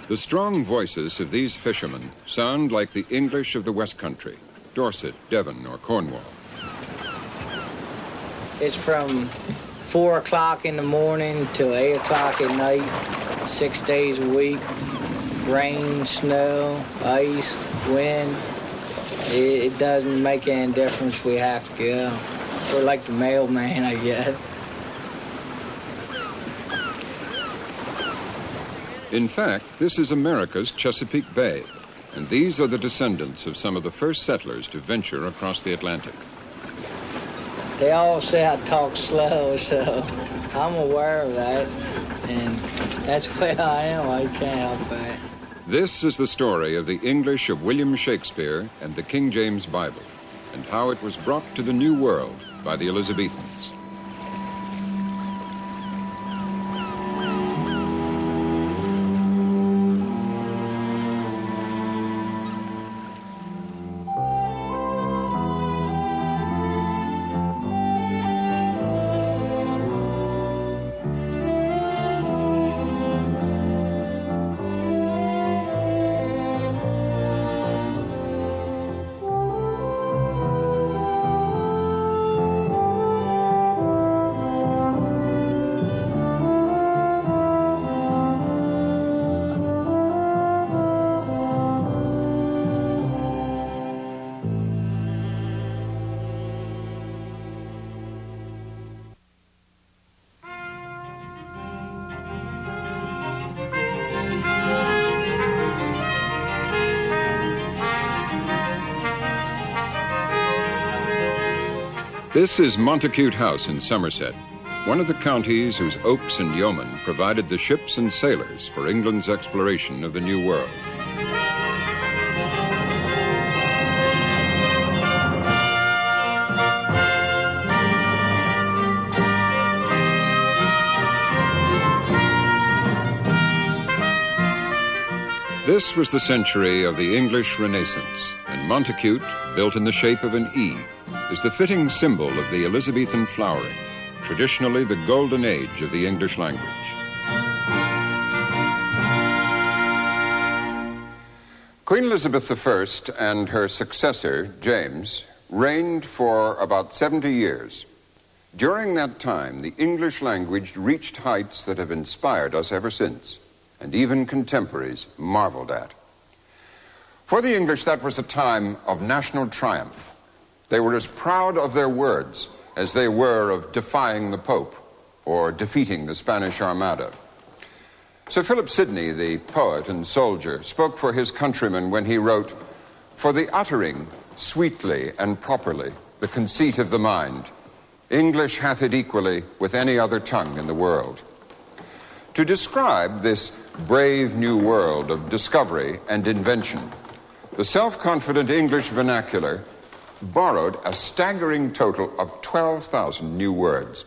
The strong voices of these fishermen sound like the English of the West Country, Dorset, Devon, or Cornwall. It's from 4 o'clock in the morning till 8 o'clock at night, 6 days a week. Rain, snow, ice, wind. It doesn't make any difference. We have to go. We're like the mailman, I guess. In fact, this is America's Chesapeake Bay, and these are the descendants of some of the first settlers to venture across the Atlantic. They all say I talk slow, so I'm aware of that, and that's the way I am. I can't help it. This is the story of the English of William Shakespeare and the King James Bible, and how it was brought to the New World by the Elizabethans. This is Montacute House in Somerset, one of the counties whose oaks and yeomen provided the ships and sailors for England's exploration of the New World. This was the century of the English Renaissance, and Montacute, built in the shape of an E, is the fitting symbol of the Elizabethan flowering, traditionally the golden age of the English language. Queen Elizabeth I and her successor, James, reigned for about 70 years. During that time, the English language reached heights that have inspired us ever since, and even contemporaries marveled at. For the English, that was a time of national triumph. They were as proud of their words as they were of defying the Pope or defeating the Spanish Armada. Sir Philip Sidney, the poet and soldier, spoke for his countrymen when he wrote, "For the uttering sweetly and properly the conceit of the mind, English hath it equally with any other tongue in the world." To describe this brave new world of discovery and invention, the self-confident English vernacular borrowed a staggering total of 12,000 new words.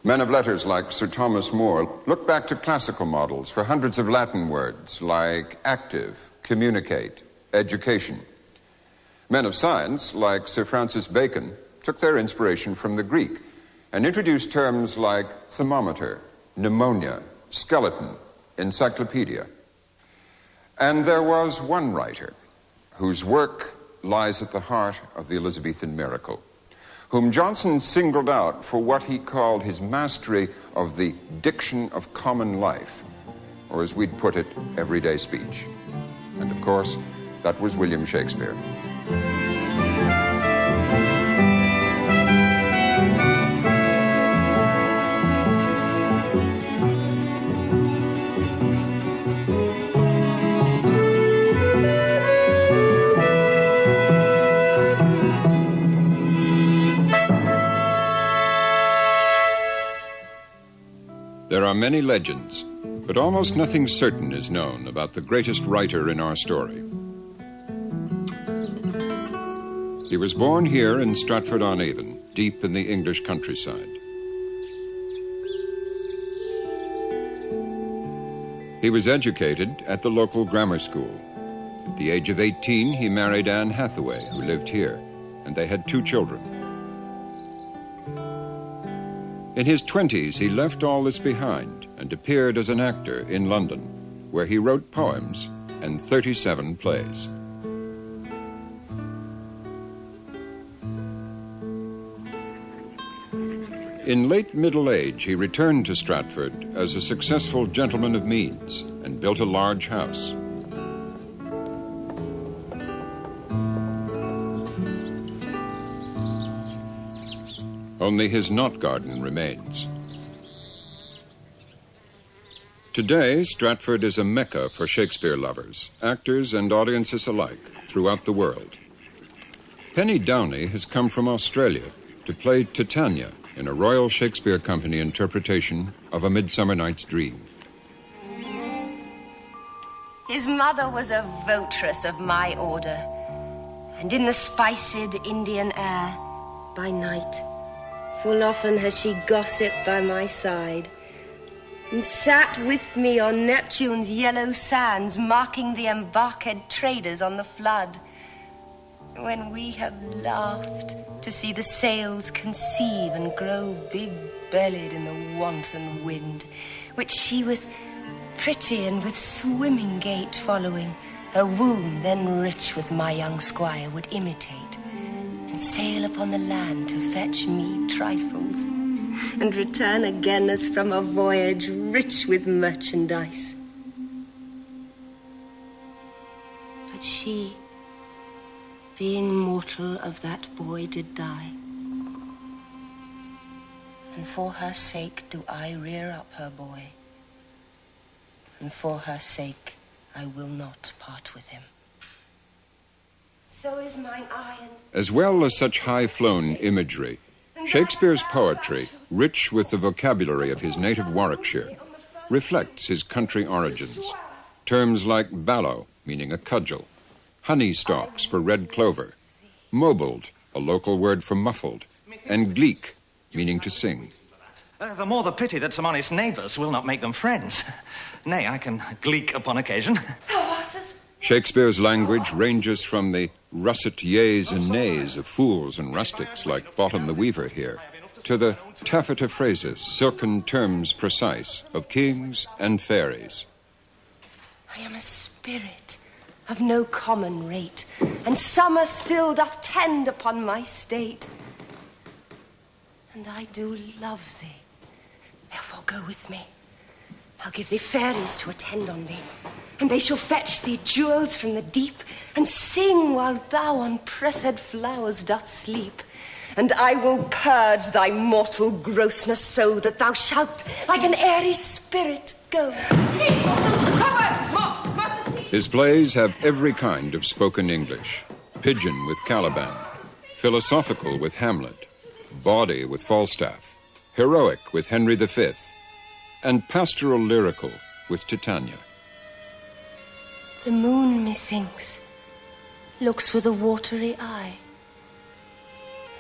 Men of letters like Sir Thomas More look back to classical models for hundreds of Latin words like active, communicate, education. Men of science like Sir Francis Bacon took their inspiration from the Greek and introduced terms like thermometer, pneumonia, skeleton, encyclopedia. And there was one writer whose work lies at the heart of the Elizabethan miracle, whom Johnson singled out for what he called his mastery of the diction of common life, or as we'd put it, everyday speech. And of course, that was William Shakespeare. There are many legends, but almost nothing certain is known about the greatest writer in our story. He was born here in Stratford-on-Avon, deep in the English countryside. He was educated at the local grammar school. At the age of 18, he married Anne Hathaway, who lived here, and they had 2 children. In his 20s, he left all this behind and appeared as an actor in London, where he wrote poems and 37 plays. In late middle age, he returned to Stratford as a successful gentleman of means and built a large house. Only his knot garden remains. Today, Stratford is a mecca for Shakespeare lovers, actors and audiences alike throughout the world. Penny Downey has come from Australia to play Titania in a Royal Shakespeare Company interpretation of A Midsummer Night's Dream. His mother was a votress of my order, and in the spiced Indian air, by night, full often has she gossiped by my side, and sat with me on Neptune's yellow sands, marking the embarked traders on the flood, when we have laughed to see the sails conceive and grow big-bellied in the wanton wind, which she with pretty and with swimming gait following, her womb then rich with my young squire would imitate, and sail upon the land to fetch me trifles, and return again as from a voyage rich with merchandise. But she, being mortal, of that boy did die, and for her sake do I rear up her boy, and for her sake I will not part with him. So is mine eye. As well as such high-flown imagery, Shakespeare's poetry, rich with the vocabulary of his native Warwickshire, reflects his country origins. Terms like ballow, meaning a cudgel, honey stalks for red clover, mobled, a local word for muffled, and gleek, meaning to sing. The more the pity that some honest neighbours will not make them friends. Nay, I can gleek upon occasion. Shakespeare's language ranges from the russet yeas and nays of fools and rustics like Bottom the Weaver here, to the taffeta phrases, silken terms precise, of kings and fairies. I am a spirit of no common rate, and summer still doth tend upon my state. And I do love thee, therefore go with me. I'll give thee fairies to attend on thee, and they shall fetch thee jewels from the deep, and sing while thou on pressed flowers doth sleep. And I will purge thy mortal grossness so that thou shalt, like an airy spirit, go. His plays have every kind of spoken English. Pigeon with Caliban, philosophical with Hamlet, bawdy with Falstaff, heroic with Henry V, and pastoral lyrical with Titania. The moon, methinks, looks with a watery eye,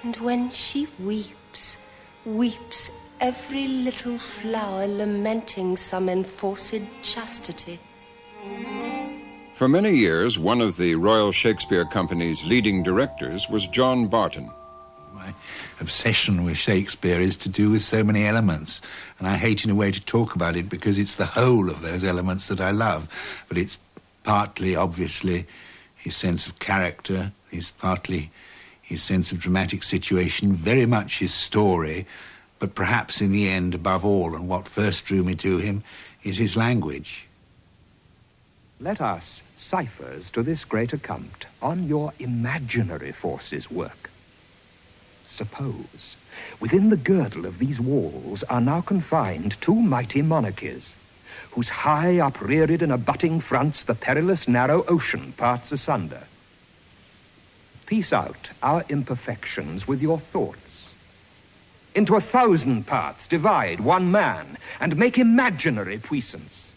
and when she weeps, weeps every little flower, lamenting some enforced chastity. For many years, one of the Royal Shakespeare Company's leading directors was John Barton. My obsession with Shakespeare is to do with so many elements, and I hate in a way to talk about it because it's the whole of those elements that I love. But it's partly, obviously, his sense of character, it's partly his sense of dramatic situation, very much his story, but perhaps in the end, above all, and what first drew me to him, is his language. Let us, ciphers to this great account, on your imaginary forces work. Suppose, within the girdle of these walls are now confined two mighty monarchies, whose high upreared and abutting fronts the perilous narrow ocean parts asunder. Piece out our imperfections with your thoughts. Into 1,000 parts divide one man, and make imaginary puissance.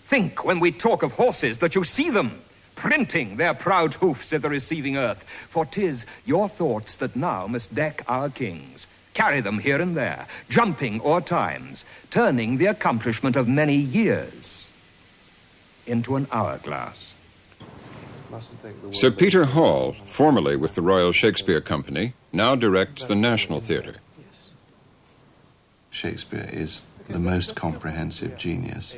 Think, when we talk of horses, that you see them, printing their proud hoofs i' the receiving earth, for 'tis your thoughts that now must deck our kings, carry them here and there, jumping o'er times, turning the accomplishment of many years into an hourglass. Sir Peter Hall, formerly with the Royal Shakespeare Company, now directs the National Theatre. Shakespeare is the most comprehensive genius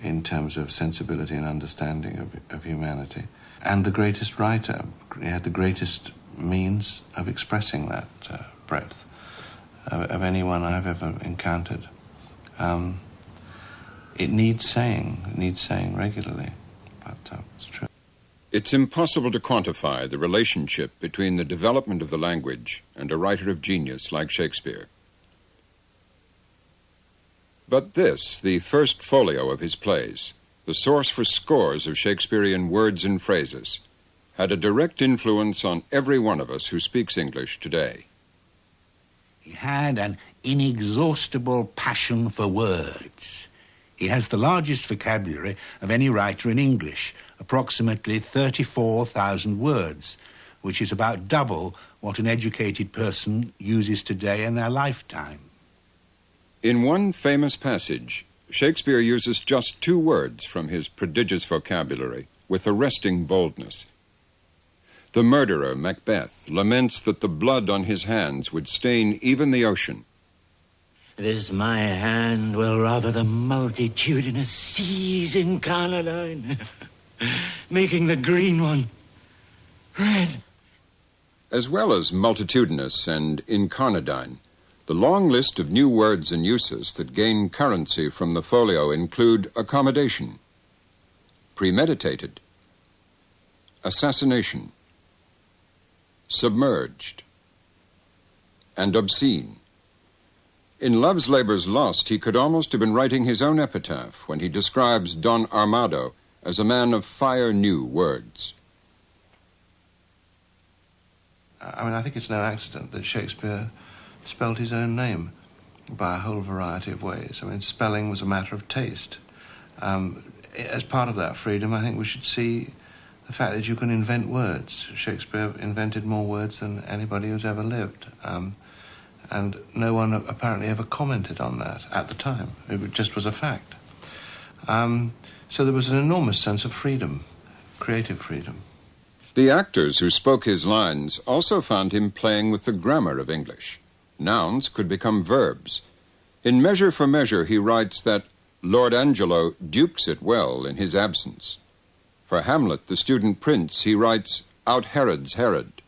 in terms of sensibility and understanding of humanity, and the greatest writer. He had the greatest means of expressing that breadth of anyone I've ever encountered. It needs saying regularly, but it's true. It's impossible to quantify the relationship between the development of the language and a writer of genius like Shakespeare. But this, the first folio of his plays, the source for scores of Shakespearean words and phrases, had a direct influence on every one of us who speaks English today. He had an inexhaustible passion for words. He has the largest vocabulary of any writer in English, approximately 34,000 words, which is about double what an educated person uses today in their lifetime. In one famous passage, Shakespeare uses just 2 words from his prodigious vocabulary with arresting boldness. The murderer, Macbeth, laments that the blood on his hands would stain even the ocean. This my hand will rather the multitudinous seas incarnadine, making the green one red. As well as multitudinous and incarnadine, the long list of new words and uses that gain currency from the folio include accommodation, premeditated, assassination, submerged, and obscene. In Love's Labour's Lost, he could almost have been writing his own epitaph when he describes Don Armado as a man of fire-new words. I think it's no accident that Shakespeare spelled his own name by a whole variety of ways. Spelling was a matter of taste. As part of that freedom, I think we should see the fact that you can invent words. Shakespeare invented more words than anybody who's ever lived. And no one apparently ever commented on that at the time. It just was a fact. So there was an enormous sense of freedom, creative freedom. The actors who spoke his lines also found him playing with the grammar of English. Nouns could become verbs. In Measure for Measure, he writes that Lord Angelo dukes it well in his absence. For Hamlet, the student prince, he writes, out Herod's Herod.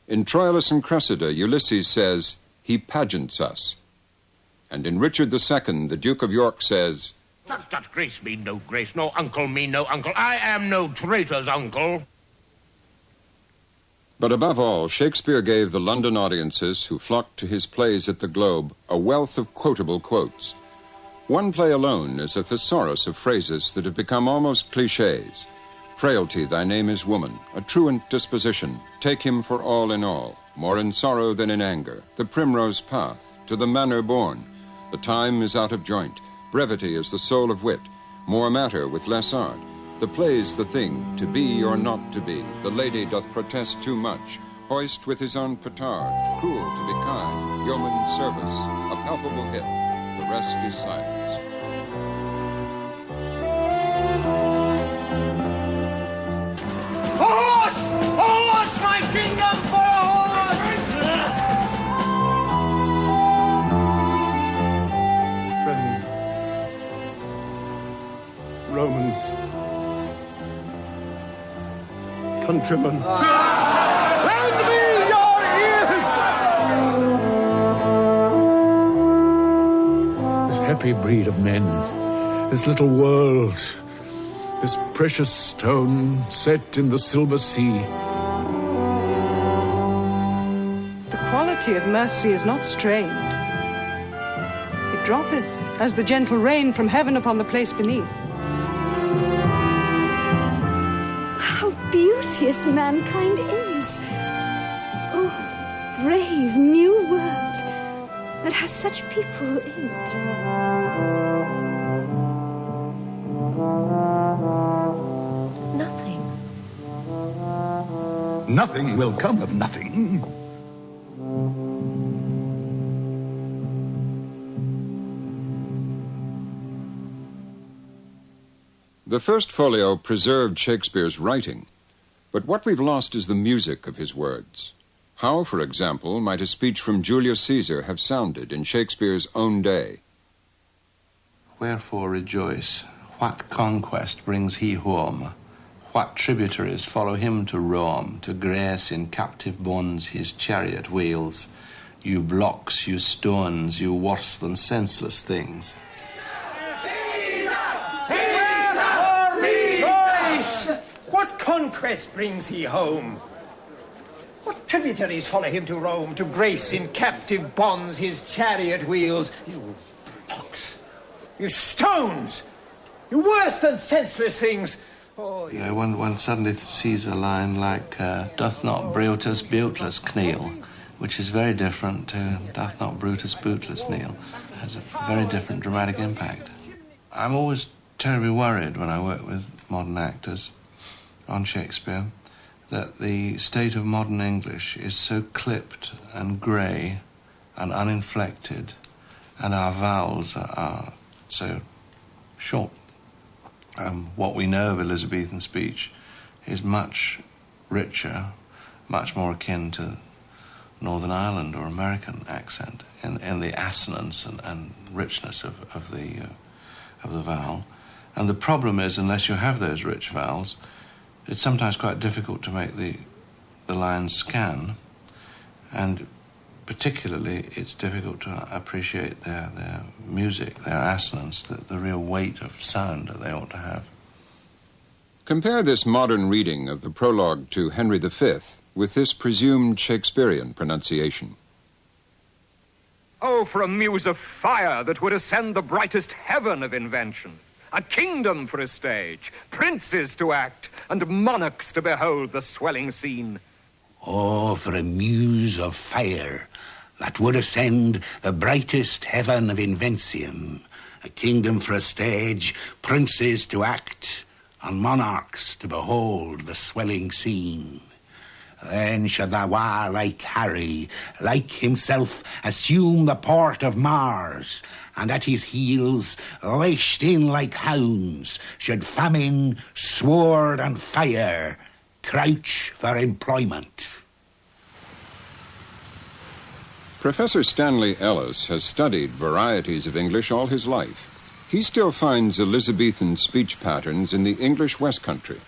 In Troilus and Cressida, Ulysses says, he pageants us. And in Richard II, the Duke of York says, That grace mean no grace, no uncle mean no uncle. I am no traitor's uncle. But above all, Shakespeare gave the London audiences who flocked to his plays at the Globe a wealth of quotable quotes. One play alone is a thesaurus of phrases that have become almost cliches. Frailty, thy name is woman, a truant disposition, take him for all in all, more in sorrow than in anger, the primrose path, to the manner born, the time is out of joint, brevity is the soul of wit, more matter with less art, the play's the thing, to be or not to be, the lady doth protest too much, hoist with his own petard, cruel to be kind, yeoman service, a palpable hit, the rest is silence. Horse! Horse, my kingdom for a horse! Friend, Romans, countrymen, lend me your ears! This happy breed of men, this little world, this precious stone set in the silver sea. The quality of mercy is not strained. It droppeth as the gentle rain from heaven upon the place beneath. How beauteous mankind is! Oh, brave new world that has such people in it. Nothing will come of nothing. The first folio preserved Shakespeare's writing, but what we've lost is the music of his words. How, for example, might a speech from Julius Caesar have sounded in Shakespeare's own day? Wherefore rejoice, What conquest brings he home? What tributaries follow him to Rome, to grace in captive bonds his chariot wheels? You blocks, you stones, you worse than senseless things. What conquest brings he home? What tributaries follow him to Rome, to grace in captive bonds his chariot wheels? You blocks, you stones, you worse than senseless things. Oh, you know, one suddenly sees a line like, doth not Brutus bootless kneel, which is very different to doth not Brutus bootless kneel. It has a very different dramatic impact. I'm always terribly worried when I work with modern actors on Shakespeare that the state of modern English is so clipped and grey and uninflected, and our vowels are so short. What we know of Elizabethan speech is much richer, much more akin to Northern Ireland or American accent in the assonance and richness of the vowel. And the problem is, unless you have those rich vowels, it's sometimes quite difficult to make the lines scan, and particularly it's difficult to appreciate their music, their assonance, the real weight of sound that they ought to have. Compare this modern reading of the prologue to Henry V with this presumed Shakespearean pronunciation. Oh, for a muse of fire that would ascend the brightest heaven of invention, a kingdom for a stage, princes to act, and monarchs to behold the swelling scene. Oh, for a muse of fire that would ascend the brightest heaven of invention, a kingdom for a stage, princes to act, and monarchs to behold the swelling scene. Then should the warlike Harry, like himself, assume the port of Mars, and at his heels, lashed in like hounds, should famine, sword, and fire crouch for employment. Professor Stanley Ellis has studied varieties of English all his life. He still finds Elizabethan speech patterns in the English West Country.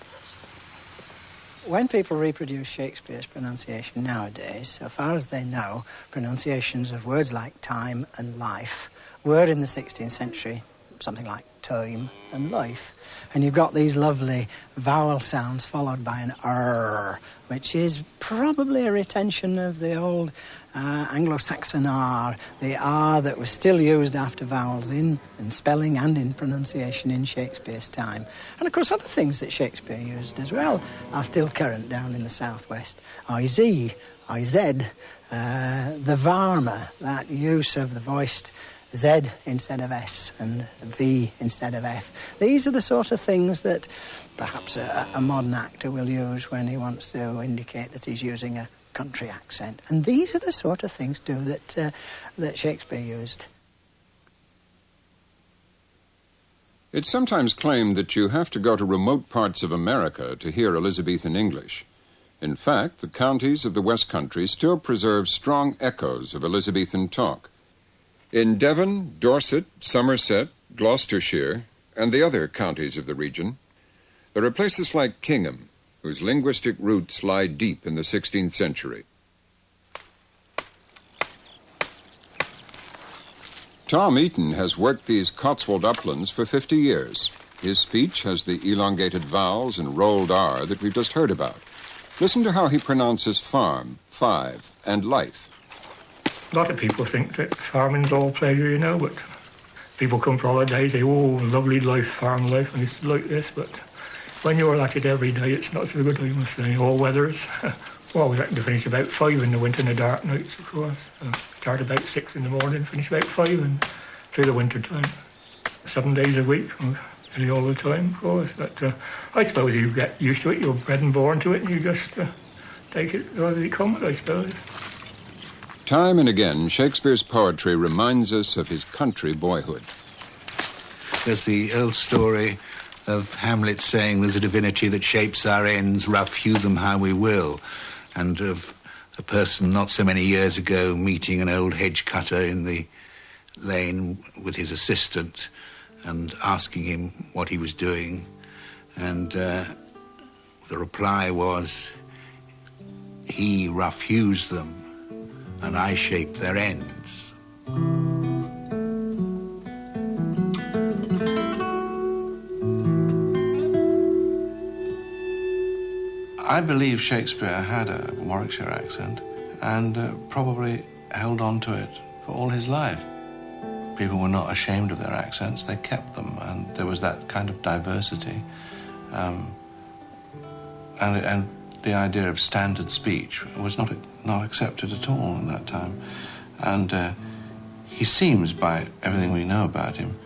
When people reproduce Shakespeare's pronunciation nowadays, so far as they know, pronunciations of words like time and life were in the 16th century something like time and life. And you've got these lovely vowel sounds followed by an R, which is probably a retention of the old Anglo-Saxon R, the R that was still used after vowels in spelling and in pronunciation in Shakespeare's time. And of course other things that Shakespeare used as well are still current down in the southwest. IZ, the Varma, that use of the voiced Z instead of S and V instead of F. These are the sort of things that perhaps a modern actor will use when he wants to indicate that he's using a country accent. And these are the sort of things, too, that Shakespeare used. It's sometimes claimed that you have to go to remote parts of America to hear Elizabethan English. In fact, the counties of the West Country still preserve strong echoes of Elizabethan talk. In Devon, Dorset, Somerset, Gloucestershire, and the other counties of the region, there are places like Kingham, whose linguistic roots lie deep in the 16th century. Tom Eaton has worked these Cotswold uplands for 50 years. His speech has the elongated vowels and rolled R that we've just heard about. Listen to how he pronounces farm, five, and life. A lot of people think that farming's all pleasure, you know, but people come for holidays, say, oh, lovely life, farm life, and it's like this, but when you're at it every day, it's not so good, I must say. All weathers. Well, we reckon to finish about 5 in the winter and the dark nights, of course. So start about 6 in the morning, finish about 5 and through the winter time. 7 days a week, nearly all the time, of course. But I suppose you get used to it, you're bred and born to it, and you just take it as it comes, I suppose. Time and again, Shakespeare's poetry reminds us of his country boyhood. There's the old story of Hamlet saying there's a divinity that shapes our ends, rough hew them how we will, and of a person not so many years ago meeting an old hedge cutter in the lane with his assistant and asking him what he was doing. And the reply was, he rough-hews them, and I shape their ends. I believe Shakespeare had a Warwickshire accent and probably held on to it for all his life. People were not ashamed of their accents, they kept them, and there was that kind of diversity. And the idea of standard speech was not accepted at all in that time. And he seems, by everything we know about him,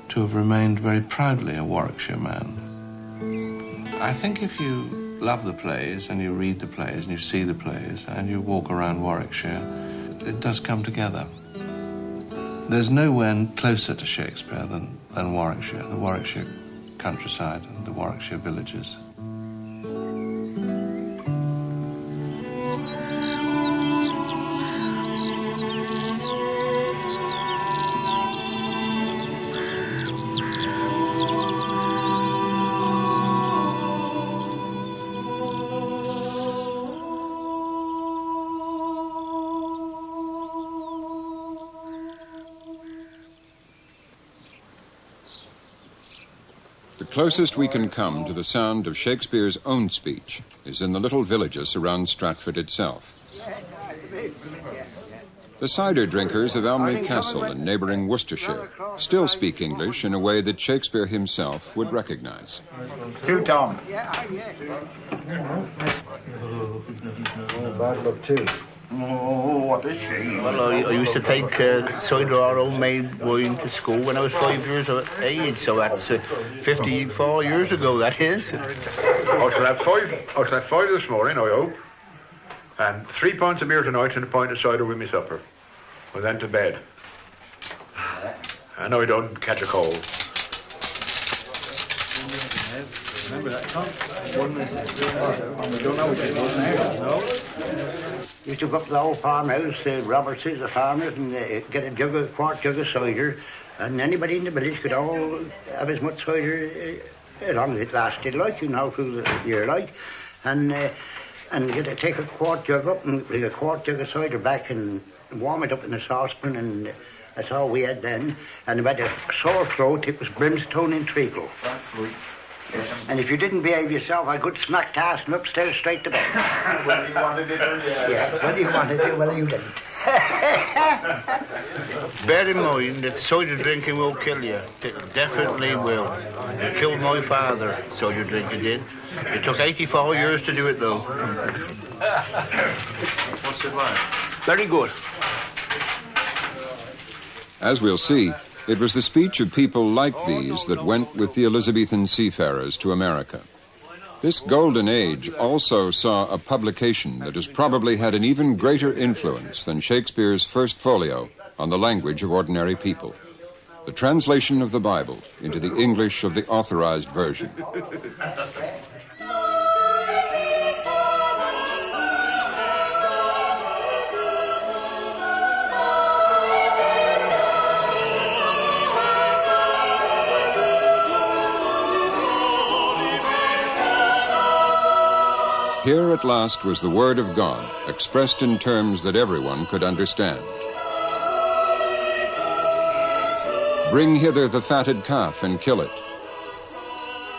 to have remained very proudly a Warwickshire man. I think if you love the plays and you read the plays and you see the plays and you walk around Warwickshire, it does come together. There's nowhere closer to Shakespeare than Warwickshire, the Warwickshire countryside and the Warwickshire villages. The closest we can come to the sound of Shakespeare's own speech is in the little villages around Stratford itself. The cider drinkers of Elmley Castle in neighbouring Worcestershire still speak English in a way that Shakespeare himself would recognise. Do, Tom. Bad luck too. Oh, what a shame. Well, I used to take cider or homemade wine to school when I was 5 years of age, so that's 54 years ago, that is. I shall have five this morning, I hope, and 3 pints of beer tonight and a pint of cider with me supper, and then to bed. I know I don't catch a cold. Remember that, Tom? We don't know what it was now. No? Used to go up to the old farmhouse, Roberts's, the farmers, and get a quart jug of cider, and anybody in the village could all have as much cider as long as it lasted, like, you know, through the year, like, and take a quart jug up and bring a quart jug of cider back and warm it up in a saucepan, and that's all we had then. And if you had a sore throat, it was brimstone and treacle. That's right. And if you didn't behave yourself, I could smack the ass and upstairs straight to bed. Whether you wanted it or yeah, whether you wanted it, whether you didn't. Bear in mind that cider drinking will kill you. It definitely will. It killed my father, cider drinking did. It took 84 years to do it, though. What's it like? Very good. As we'll see, it was the speech of people like these that went with the Elizabethan seafarers to America. This golden age also saw a publication that has probably had an even greater influence than Shakespeare's first folio on the language of ordinary people. The translation of the Bible into the English of the authorized version. Here at last was the Word of God, expressed in terms that everyone could understand. Bring hither the fatted calf and kill it.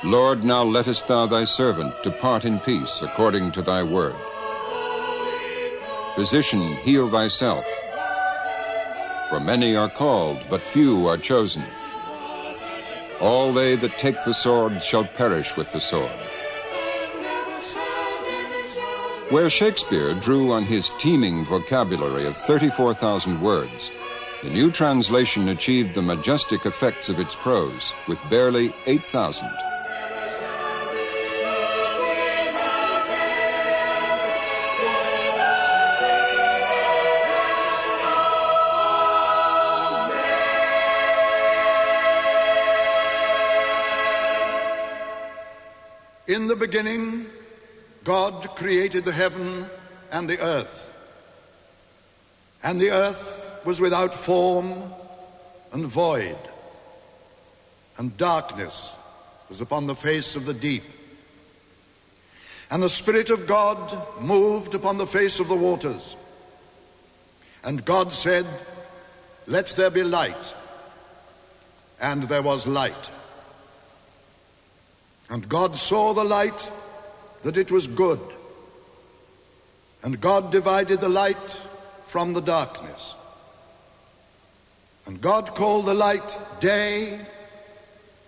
Lord, now lettest thou thy servant depart in peace according to thy word. Physician, heal thyself. For many are called, but few are chosen. All they that take the sword shall perish with the sword. Where Shakespeare drew on his teeming vocabulary of 34,000 words, the new translation achieved the majestic effects of its prose with barely 8,000. In the beginning, God created the heaven and the earth was without form and void, and darkness was upon the face of the deep. And the Spirit of God moved upon the face of the waters. And God said, "Let there be light." And there was light. And God saw the light, that it was good. And God divided the light from the darkness. And God called the light day,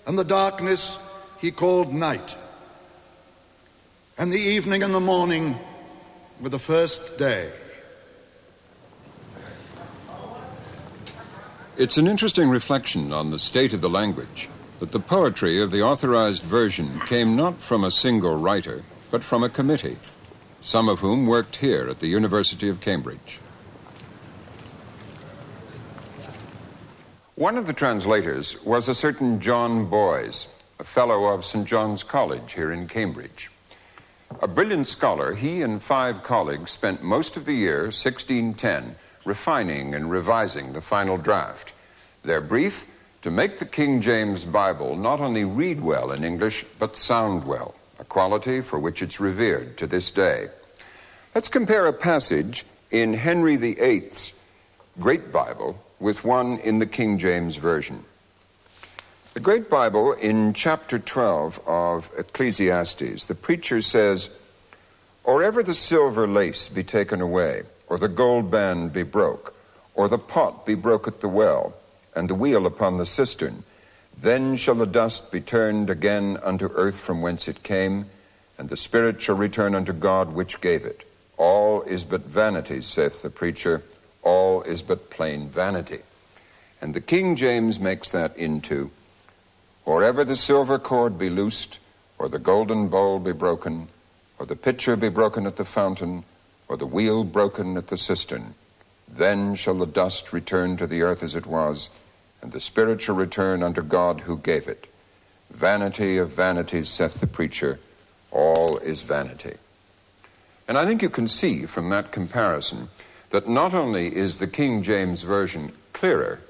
and the darkness he called night. And the evening and the morning were the first day. It's an interesting reflection on the state of the language that the poetry of the authorized version came not from a single writer, but from a committee, some of whom worked here at the University of Cambridge. One of the translators was a certain John Boys, a fellow of St. John's College here in Cambridge. A brilliant scholar, he and 5 colleagues spent most of the year, 1610, refining and revising the final draft. Their brief, to make the King James Bible not only read well in English, but sound well, a quality for which it's revered to this day. Let's compare a passage in Henry VIII's Great Bible with one in the King James Version. The Great Bible, in chapter 12 of Ecclesiastes, the preacher says, "Or ever the silver lace be taken away, or the gold band be broke, or the pot be broke at the well, and the wheel upon the cistern, then shall the dust be turned again unto earth from whence it came, and the spirit shall return unto God which gave it. All is but vanity, saith the preacher, all is but plain vanity." And the King James makes that into, "Or ever the silver cord be loosed, or the golden bowl be broken, or the pitcher be broken at the fountain, or the wheel broken at the cistern, then shall the dust return to the earth as it was, and the spirit shall return unto God who gave it. Vanity of vanities, saith the preacher, all is vanity." And I think you can see from that comparison that not only is the King James Version clearer,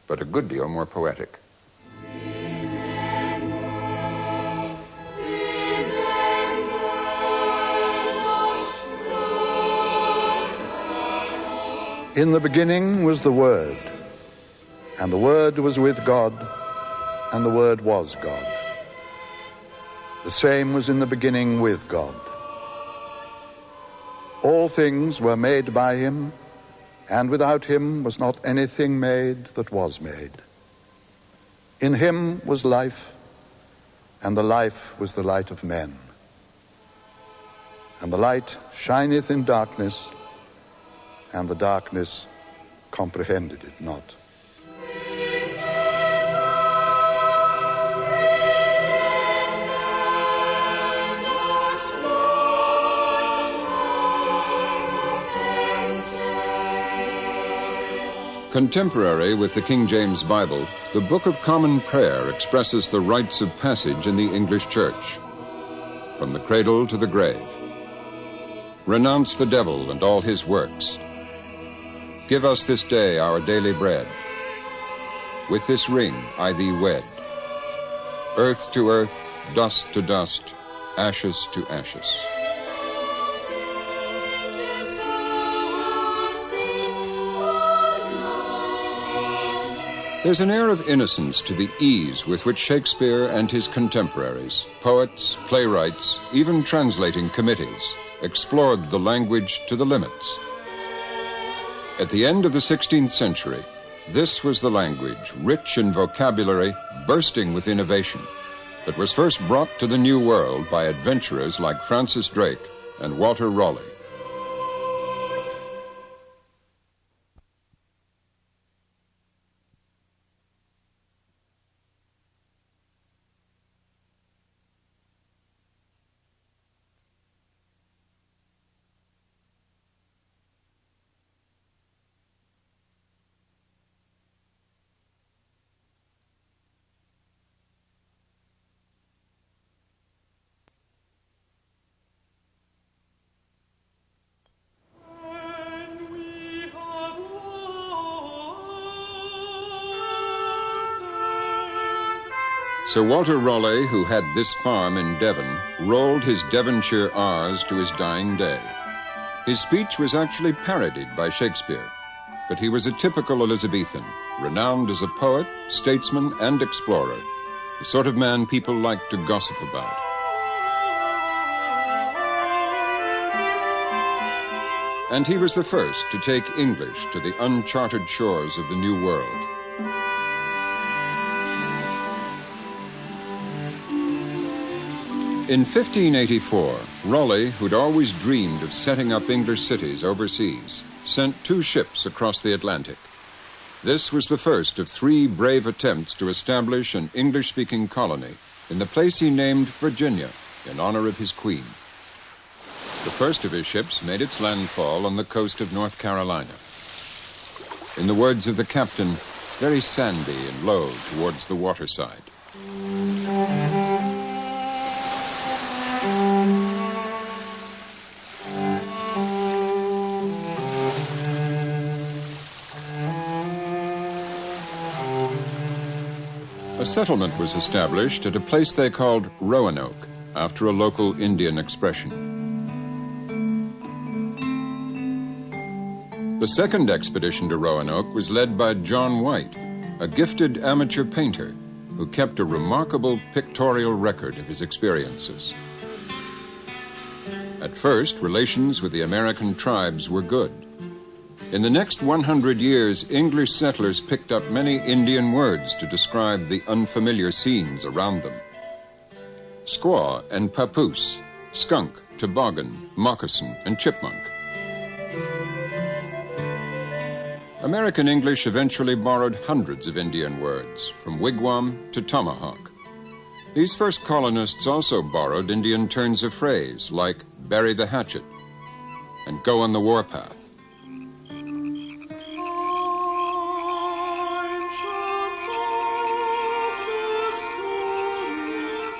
but a good deal more poetic. In the beginning was the Word, and the Word was with God, and the Word was God. The same was in the beginning with God. All things were made by him, and without him was not anything made that was made. In him was life, and the life was the light of men. And the light shineth in darkness, and the darkness comprehended it not. Contemporary with the King James Bible, the Book of Common Prayer expresses the rites of passage in the English Church. From the cradle to the grave. Renounce the devil and all his works. Give us this day our daily bread. With this ring I thee wed. Earth to earth, dust to dust, ashes to ashes. There's an air of innocence to the ease with which Shakespeare and his contemporaries, poets, playwrights, even translating committees, explored the language to the limits. At the end of the 16th century, this was the language, rich in vocabulary, bursting with innovation, that was first brought to the New World by adventurers like Francis Drake and Walter Raleigh. Sir Walter Raleigh, who had this farm in Devon, rolled his Devonshire R's to his dying day. His speech was actually parodied by Shakespeare, but he was a typical Elizabethan, renowned as a poet, statesman, and explorer, the sort of man people liked to gossip about. And he was the first to take English to the uncharted shores of the New World. In 1584, Raleigh, who'd always dreamed of setting up English cities overseas, sent 2 ships across the Atlantic. This was the first of 3 brave attempts to establish an English-speaking colony in the place he named Virginia, in honor of his queen. The first of his ships made its landfall on the coast of North Carolina. In the words of the captain, very sandy and low towards the waterside. A settlement was established at a place they called Roanoke, after a local Indian expression. The second expedition to Roanoke was led by John White, a gifted amateur painter who kept a remarkable pictorial record of his experiences. At first, relations with the American tribes were good. In the next 100 years, English settlers picked up many Indian words to describe the unfamiliar scenes around them. Squaw and papoose, skunk, toboggan, moccasin, and chipmunk. American English eventually borrowed hundreds of Indian words, from wigwam to tomahawk. These first colonists also borrowed Indian turns of phrase, like bury the hatchet and go on the warpath.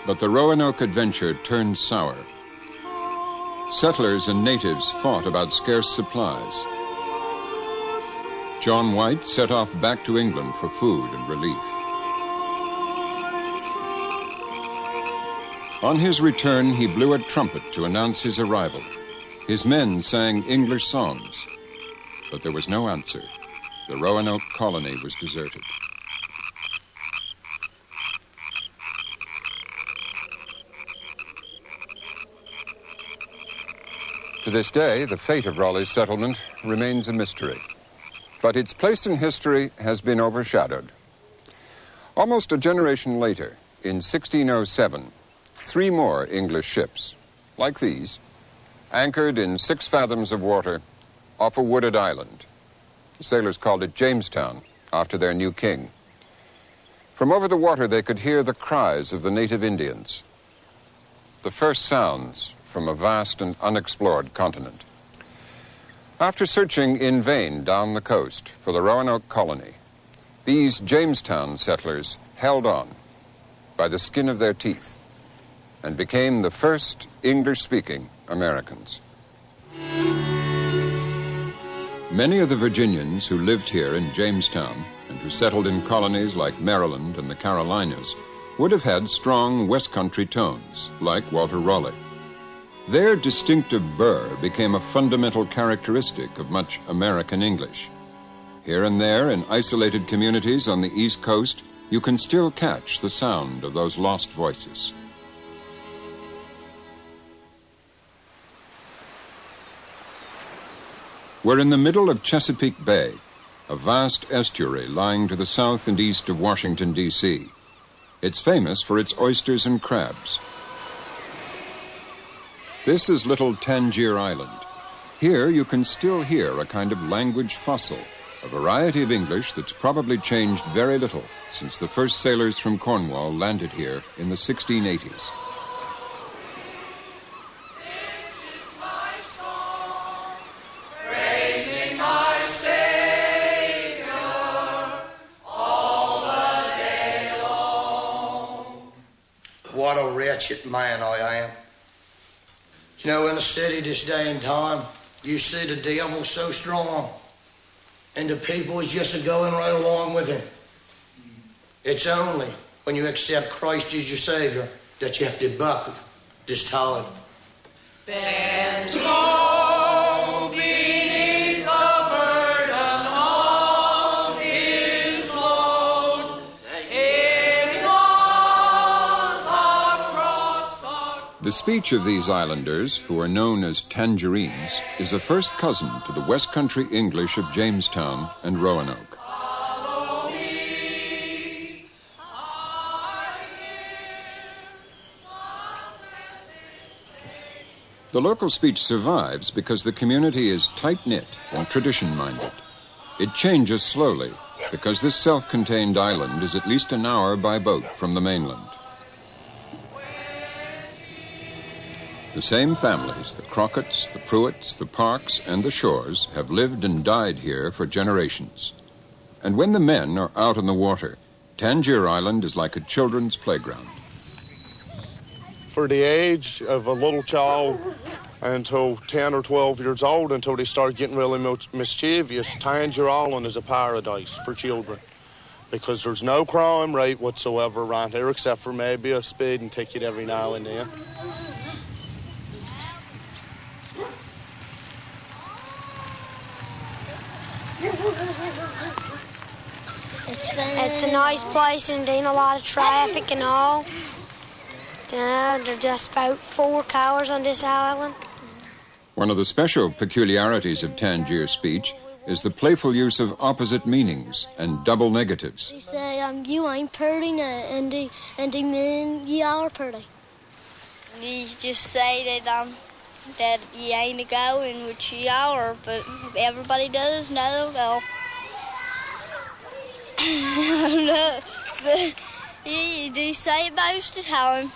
But the Roanoke adventure turned sour. Settlers and natives fought about scarce supplies. John White set off back to England for food and relief. On his return, he blew a trumpet to announce his arrival. His men sang English songs, but there was no answer. The Roanoke colony was deserted. To this day, the fate of Raleigh's settlement remains a mystery, but its place in history has been overshadowed. Almost a generation later, in 1607, 3 more English ships, like these, anchored in 6 fathoms of water off a wooded island. The sailors called it Jamestown, after their new king. From over the water, they could hear the cries of the native Indians, the first sounds from a vast and unexplored continent. After searching in vain down the coast for the Roanoke colony, these Jamestown settlers held on by the skin of their teeth and became the first English-speaking Americans. Many of the Virginians who lived here in Jamestown and who settled in colonies like Maryland and the Carolinas would have had strong West Country tones, like Walter Raleigh. Their distinctive burr became a fundamental characteristic of much American English. Here and there, in isolated communities on the East Coast, you can still catch the sound of those lost voices. We're in the middle of Chesapeake Bay, a vast estuary lying to the south and east of Washington, D.C. It's famous for its oysters and crabs. This is little Tangier Island. Here you can still hear a kind of language fossil, a variety of English that's probably changed very little since the first sailors from Cornwall landed here in the 1680s. What a wretched man I am. You know, in the city this day and time, you see the devil so strong, and the people is just a-going right along with him. It's only when you accept Christ as your Savior, that you have to buckle this tide. Bend low beneath the burden of his load. It was across The speech of these islanders, who are known as Tangerines, is a first cousin to the West Country English of Jamestown and Roanoke. The local speech survives because the community is tight-knit and tradition-minded. It changes slowly because this self-contained island is at least an hour by boat from the mainland. The same families, the Crockett's, the Pruitts, the Parks, and the Shores, have lived and died here for generations. And when the men are out on the water, Tangier Island is like a children's playground. For the age of a little child until 10 or 12 years old, until they start getting really mischievous, Tangier Island is a paradise for children because there's no crime rate whatsoever around here except for maybe a speeding ticket every now and then. It's a nice place and ain't a lot of traffic and all. There's just about 4 cows on this island. One of the special peculiarities of Tangier speech is the playful use of opposite meanings and double negatives. They say, you ain't pretty, and they mean you are pretty. You just say that you ain't a going, which you are, but everybody does know, though. I don't know, but you say it most of the time.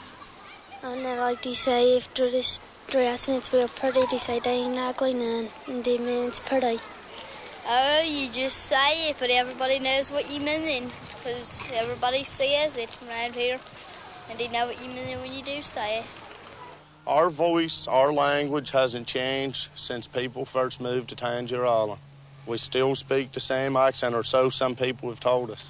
And then, like they say, if they're this dress and it's real pretty, they say they ain't ugly none, and they mean it's pretty. Oh, you just say it, but everybody knows what you mean, because everybody says it around here, and they know what you mean when you do say it. Our voice, our language hasn't changed since people first moved to Tangier Island. We still speak the same accent, or so some people have told us.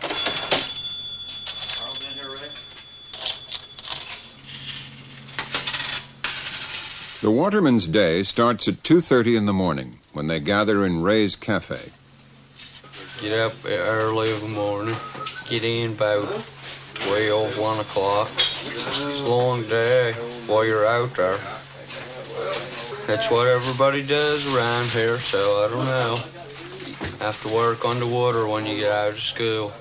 The waterman's day starts at 2:30 in the morning when they gather in Ray's Cafe. Get up early in the morning, get in about 12, 1 o'clock. It's a long day while you're out there. That's what everybody does around here, so I don't know. You have to work on the water when you get out of school.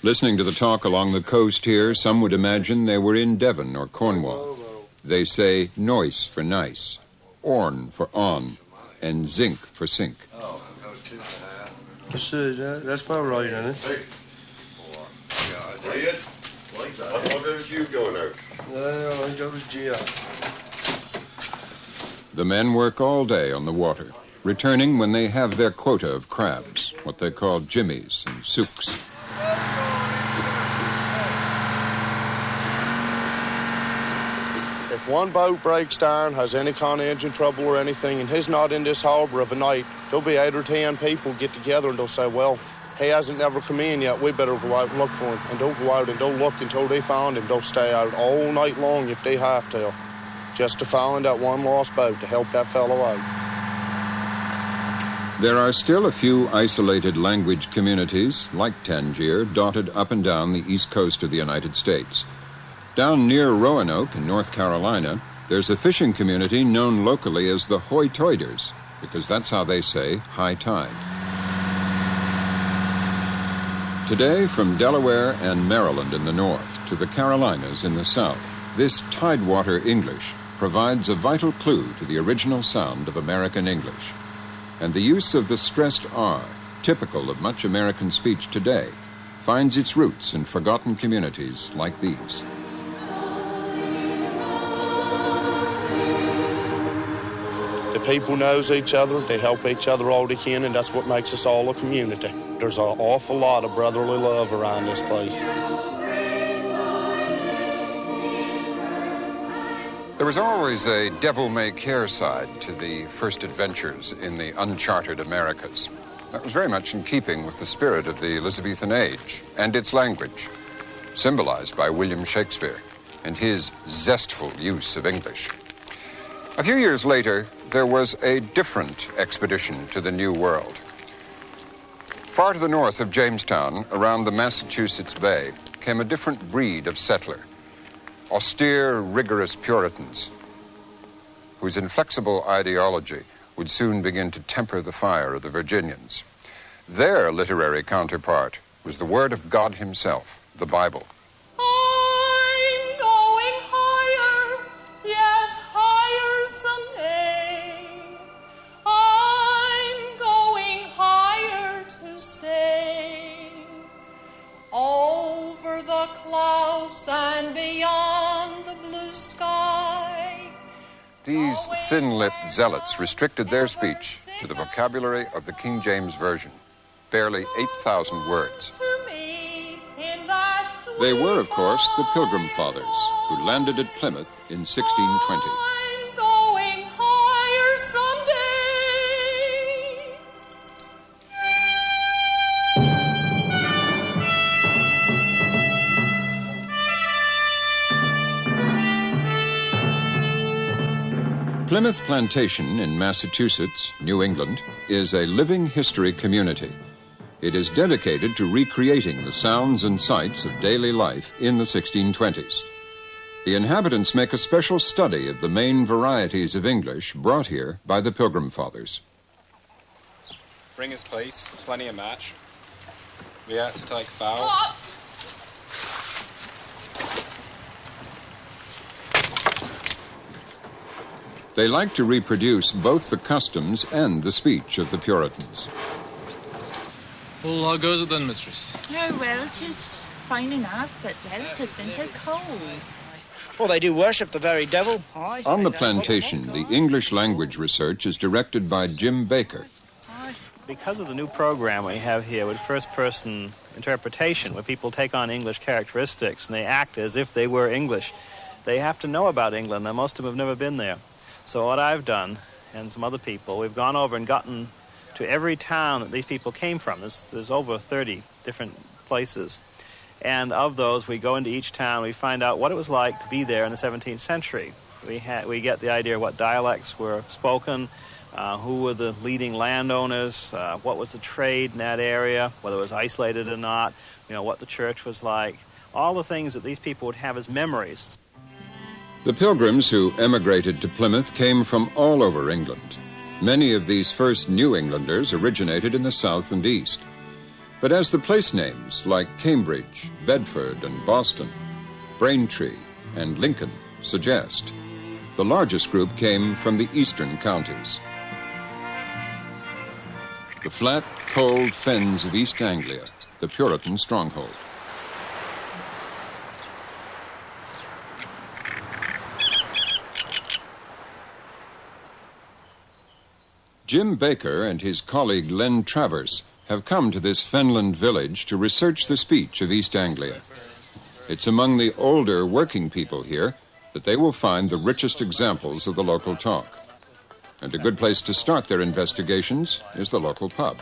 Listening to the talk along the coast here, some would imagine they were in Devon or Cornwall. They say noise for nice, orn for on, and zinc for sink. That's about right, isn't it? What don't you go now? I go to jail. The men work all day on the water, returning when they have their quota of crabs, what they call jimmies and souks. If one boat breaks down, has any kind of engine trouble or anything, and he's not in this harbor of a night, there'll be 8 or 10 people get together and they'll say, well, he hasn't never come in yet, we better go out and look for him. And they'll go out and they'll look until they find him. They'll stay out all night long if they have to, just to find that one lost boat to help that fellow out. There are still a few isolated language communities, like Tangier, dotted up and down the east coast of the United States. Down near Roanoke in North Carolina, there's a fishing community known locally as the Hoy-Toiders, because that's how they say high tide. Today, from Delaware and Maryland in the north to the Carolinas in the south, this tidewater English provides a vital clue to the original sound of American English. And the use of the stressed R, typical of much American speech today, finds its roots in forgotten communities like these. The people knows each other, they help each other all they can, and that's what makes us all a community. There's an awful lot of brotherly love around this place. There was always a devil-may-care side to the first adventures in the uncharted Americas. That was very much in keeping with the spirit of the Elizabethan age and its language, symbolized by William Shakespeare and his zestful use of English. A few years later, there was a different expedition to the New World. Far to the north of Jamestown, around the Massachusetts Bay, came a different breed of settler, austere, rigorous Puritans, whose inflexible ideology would soon begin to temper the fire of the Virginians. Their literary counterpart was the Word of God himself, the Bible. I'm going higher, yes, higher someday. I'm going higher to stay. Over the clouds and beyond the blue sky. These thin-lipped zealots restricted their speech to the vocabulary of the King James Version, barely 8,000 words. They were, of course, the Pilgrim Fathers, who landed at Plymouth in 1620. I'm going higher someday. Plymouth Plantation in Massachusetts, New England, is a living history community. It is dedicated to recreating the sounds and sights of daily life in the 1620s. The inhabitants make a special study of the main varieties of English brought here by the Pilgrim Fathers. Bring his place, plenty of match. We out to take foul. Pops! They like to reproduce both the customs and the speech of the Puritans. Well, how goes it then, mistress? Oh, well, 'tis fine enough, but, well, 'tis been so cold. Well, they do worship the very devil. Aye. On the plantation, the English language research is directed by Jim Baker. Because of the new program we have here with first-person interpretation, where people take on English characteristics and they act as if they were English, they have to know about England, and most of them have never been there. So what I've done, and some other people, we've gone over and gotten to every town that these people came from. There's over 30 different places. And of those, we go into each town, we find out what it was like to be there in the 17th century. We get the idea of what dialects were spoken, who were the leading landowners, what was the trade in that area, whether it was isolated or not, what the church was like, all the things that these people would have as memories. The Pilgrims who emigrated to Plymouth came from all over England. Many of these first New Englanders originated in the south and east. But as the place names like Cambridge, Bedford, and Boston, Braintree, and Lincoln suggest, the largest group came from the eastern counties. The flat, cold fens of East Anglia, the Puritan stronghold. Jim Baker and his colleague Len Travers have come to this fenland village to research the speech of East Anglia. It's among the older working people here that they will find the richest examples of the local talk. And a good place to start their investigations is the local pub.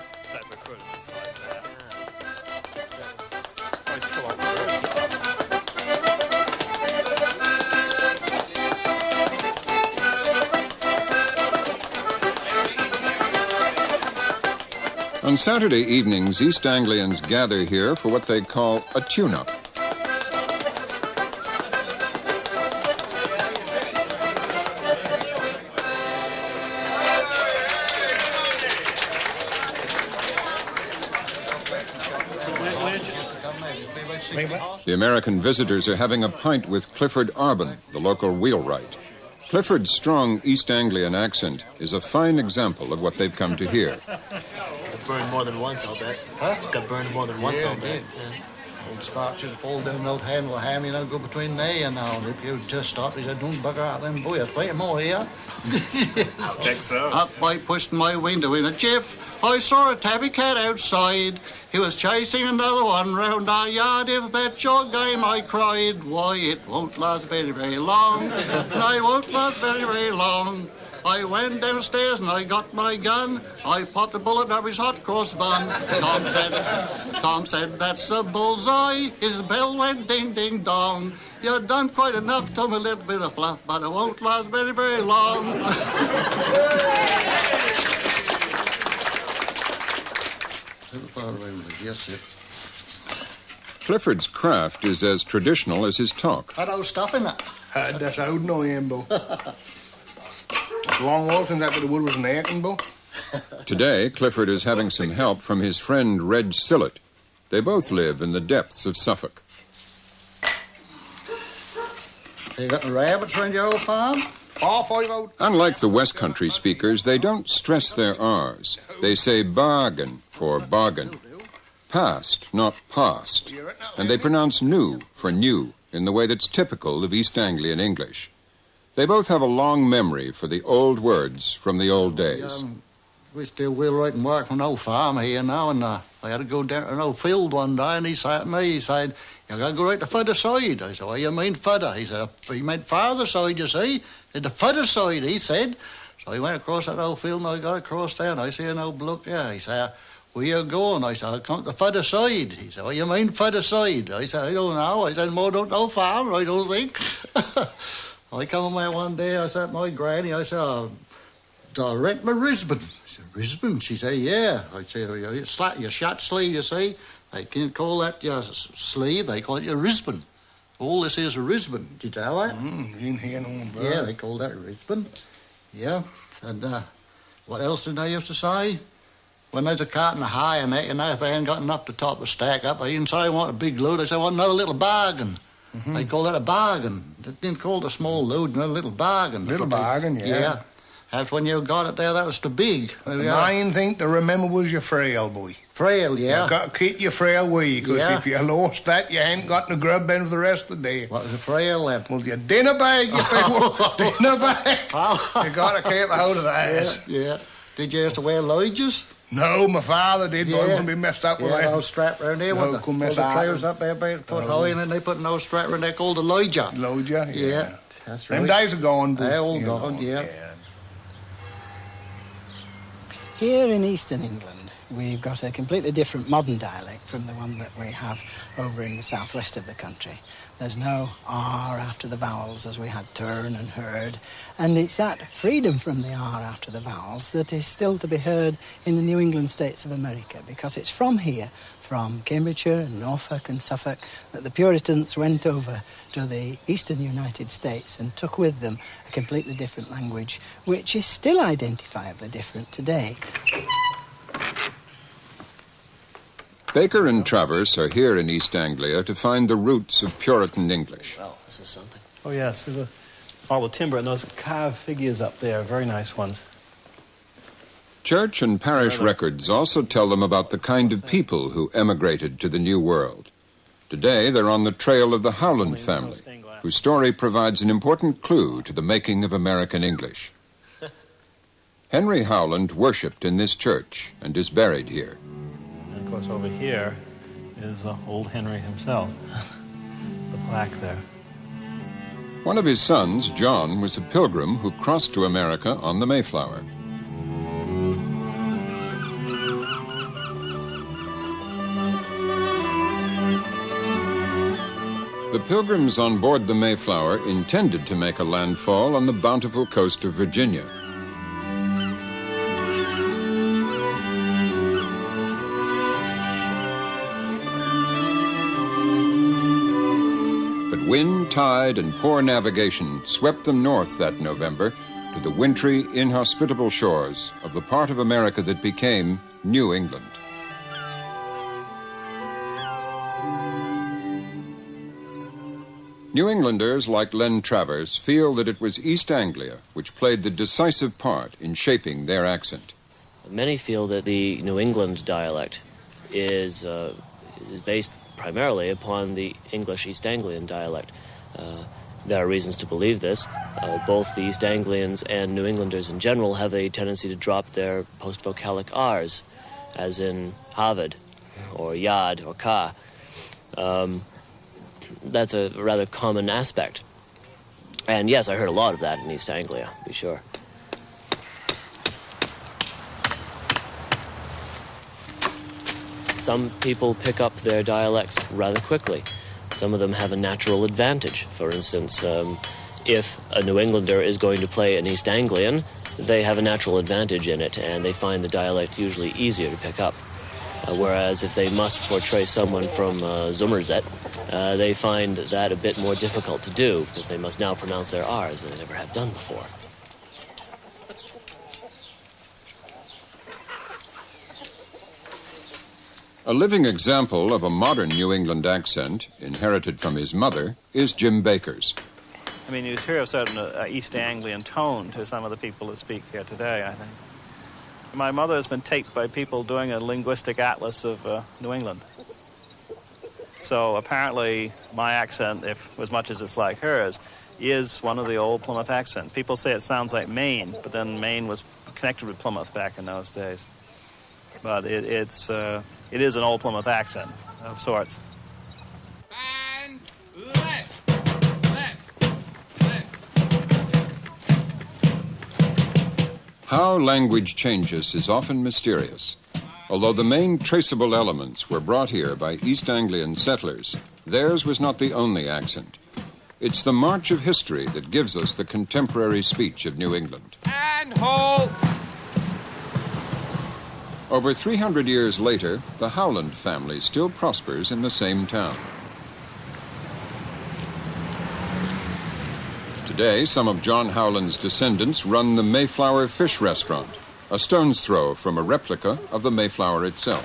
On Saturday evenings, East Anglians gather here for what they call a tune-up. The American visitors are having a pint with Clifford Arbon, the local wheelwright. Clifford's strong East Anglian accent is a fine example of what they've come to hear. Burned more than once, I'll bet. Huh? Got burned more than once, I'll bet. Yeah. Old Scotch is fall down the old handle of ham, go between they and now. And if you just stop, he said, don't bugger out them boys, play more here. I think so. Up I pushed my window in a jiff. I saw a tabby cat outside. He was chasing another one round our yard. If that's your game, I cried. Why, it won't last very, very long. And I won't last very, very long. I went downstairs and I got my gun. I popped a bullet out of his hot cross bun. Tom said, that's a bullseye. His bell went ding, ding, dong. You've done quite enough, Tom, a little bit of fluff, but it won't last very, very long. Yes, sir. Clifford's craft is as traditional as his talk. Had old stuff in it. That's old, no, Ambo. It's a long while since after the wood was an acting, Bo. Today, Clifford is having some help from his friend Reg Sillett. They both live in the depths of Suffolk. You got the rabbits around your old farm? Unlike the West Country speakers, they don't stress their R's. They say bargain for bargain. Past, not past. And they pronounce new for new in the way that's typical of East Anglian English. They both have a long memory for the old words from the old days. We still wheelwright and work from an old farm here now, and I had to go down to an old field one day, and he said to me, he said, you got to go right to further side. I said, what do you mean further? He said, he meant farther side, you see. The further side, he said. So he went across that old field, and I got across there, and I see an old bloke there. He said, where you going? I said, I'll come to the further side. He said, what do you mean further side? I said, I don't know. I said, more don't know farmer, I don't think. I come away one day, I said, my granny, I said, I'll rent my Risbon. I said, Risbon? She said, yeah. I said, your shirt sleeve, you see. They can't call that your sleeve, they call it your Risbon. All this is a Risbon. Did you know that? Didn't hear no one. Yeah, they call that a Risbon. Yeah. And what else did they used to say? When there's a carton of hay and that, you know, if they ain't gotten up the top of the stack up, they didn't say I want a big load, they say I want another little bargain. They call that a bargain. They didn't call it a small load, another little bargain. Little bargain, yeah. Yeah. That's when you got it there, that was too big. The main thing to remember was your frail, boy. Frail, yeah. You got to keep your frail way, because if you lost that, you ain't got no grub in for the rest of the day. What was a frail then? Well, your dinner bag, you think. Dinner bag. You got to keep out of that. Yeah. Did you used to wear lodges? No, my father did, but I wouldn't be messed up with that. Yeah, no strap around there. No, With the trousers up there, put high in, and they put no strap around there called a lodger. Lodger, yeah. That's right. Them days are gone. They're all gone, yeah. Here in Eastern England, we've got a completely different modern dialect from the one that we have over in the southwest of the country. There's no R after the vowels as we had turn and heard, and it's that freedom from the R after the vowels that is still to be heard in the New England states of America, because it's from here, from Cambridgeshire and Norfolk and Suffolk, that the Puritans went over to the eastern United States and took with them a completely different language, which is still identifiably different today. Baker and Travers are here in East Anglia to find the roots of Puritan English. Well, this is something. Oh, yes. All the timber and those carved figures up there, very nice ones. Church and parish records also tell them about the kind of people who emigrated to the New World. Today, they're on the trail of the Howland family, whose story provides an important clue to the making of American English. Henry Howland worshipped in this church and is buried here. And of course, over here is old Henry himself, the plaque there. One of his sons, John, was a pilgrim who crossed to America on the Mayflower. The pilgrims on board the Mayflower intended to make a landfall on the bountiful coast of Virginia. But wind, tide, and poor navigation swept them north that November to the wintry, inhospitable shores of the part of America that became New England. New Englanders, like Len Travers, feel that it was East Anglia which played the decisive part in shaping their accent. Many feel that the New England dialect is based primarily upon the English East Anglian dialect. There are reasons to believe this. Both the East Anglians and New Englanders in general have a tendency to drop their post-vocalic R's, as in Harvard, or Yard, or Car. That's a rather common aspect. And yes, I heard a lot of that in East Anglia, to be sure. Some people pick up their dialects rather quickly. Some of them have a natural advantage. For instance, if a New Englander is going to play an East Anglian, they have a natural advantage in it, and they find the dialect usually easier to pick up. Whereas if they must portray someone from Somerset, they find that a bit more difficult to do, because they must now pronounce their R's when they never have done before. A living example of a modern New England accent, inherited from his mother, is Jim Baker's. I mean, you hear a certain East Anglian tone to some of the people that speak here today, I think. My mother has been taped by people doing a linguistic atlas of New England. So apparently my accent, if as much as it's like hers, is one of the old Plymouth accents. People say it sounds like Maine, but then Maine was connected with Plymouth back in those days. But it is an old Plymouth accent of sorts. How language changes is often mysterious. Although the main traceable elements were brought here by East Anglian settlers, theirs was not the only accent. It's the march of history that gives us the contemporary speech of New England. And halt! Over 300 years later, the Howland family still prospers in the same town. Today, some of John Howland's descendants run the Mayflower Fish Restaurant, a stone's throw from a replica of the Mayflower itself.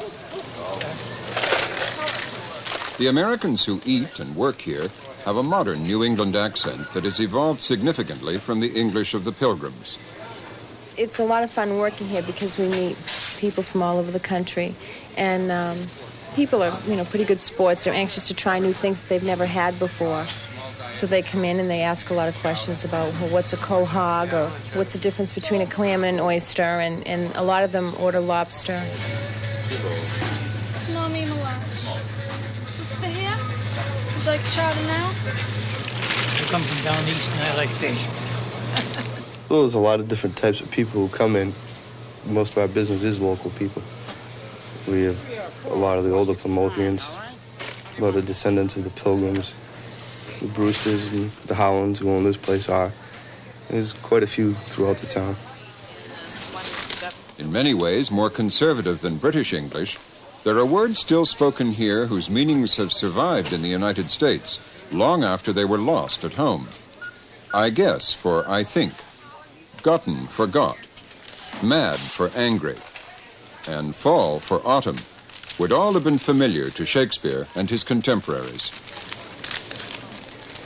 The Americans who eat and work here have a modern New England accent that has evolved significantly from the English of the Pilgrims. It's a lot of fun working here because we meet people from all over the country, and people are, pretty good sports. They're anxious to try new things that they've never had before. So they come in and they ask a lot of questions about what's a quahog, or what's the difference between a clam and an oyster, and a lot of them order lobster. Salami Mirage. Is this for here? Would you like chowder now? I come from down east and I like fish. Well, there's a lot of different types of people who come in. Most of our business is local people. We have a lot of the older Plymothians, a lot of descendants of the Pilgrims, the Brewsters and the Howlands who own this place are. There's quite a few throughout the town. In many ways more conservative than British English, there are words still spoken here whose meanings have survived in the United States long after they were lost at home. I guess for I think, gotten for got, mad for angry, and fall for autumn would all have been familiar to Shakespeare and his contemporaries.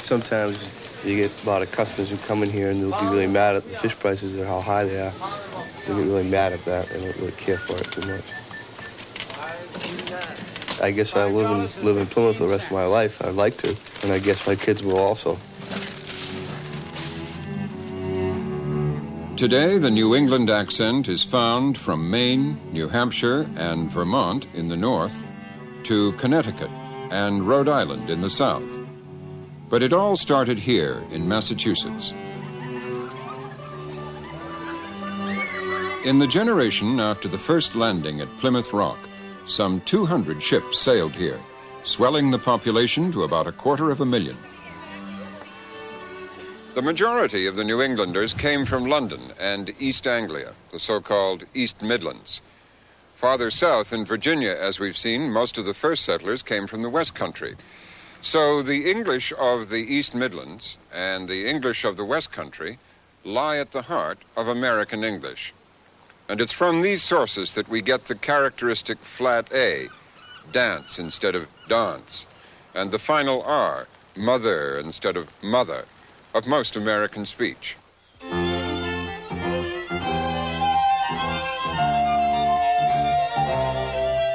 Sometimes you get a lot of customers who come in here and they'll be really mad at the fish prices or how high they are. They get really mad at that. They don't really care for it too much. I guess I live in Plymouth the rest of my life. I'd like to, and I guess my kids will also. Today, the New England accent is found from Maine, New Hampshire, and Vermont in the north to Connecticut and Rhode Island in the south. But it all started here in Massachusetts. In the generation after the first landing at Plymouth Rock, some 200 ships sailed here, swelling the population to about 250,000. The majority of the New Englanders came from London and East Anglia, the so-called East Midlands. Farther south in Virginia, as we've seen, most of the first settlers came from the West Country. So the English of the East Midlands and the English of the West Country lie at the heart of American English. And it's from these sources that we get the characteristic flat A, dance instead of dance, and the final R, mother instead of mother, of most American speech.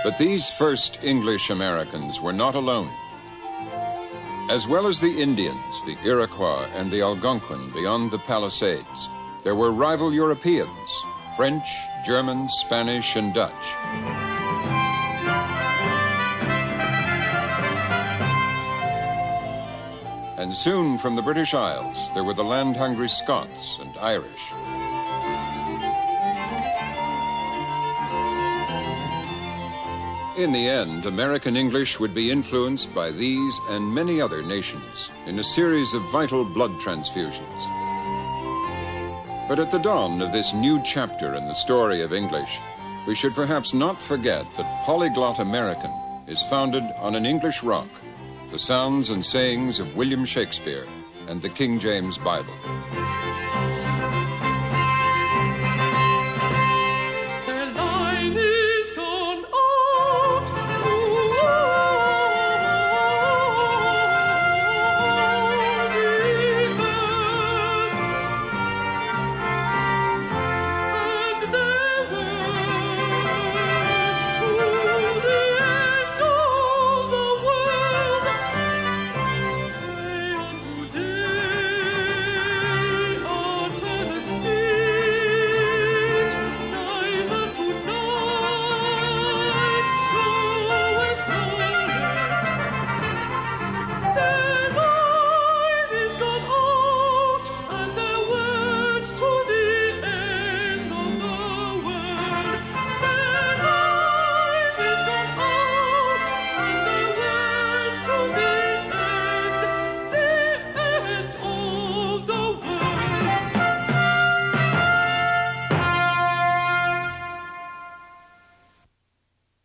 But these first English Americans were not alone. As well as the Indians, the Iroquois, and the Algonquin beyond the Palisades, there were rival Europeans, French, German, Spanish, and Dutch. And soon from the British Isles, there were the land-hungry Scots and Irish. In the end, American English would be influenced by these and many other nations in a series of vital blood transfusions. But at the dawn of this new chapter in the story of English, we should perhaps not forget that Polyglot American is founded on an English rock, the sounds and sayings of William Shakespeare and the King James Bible.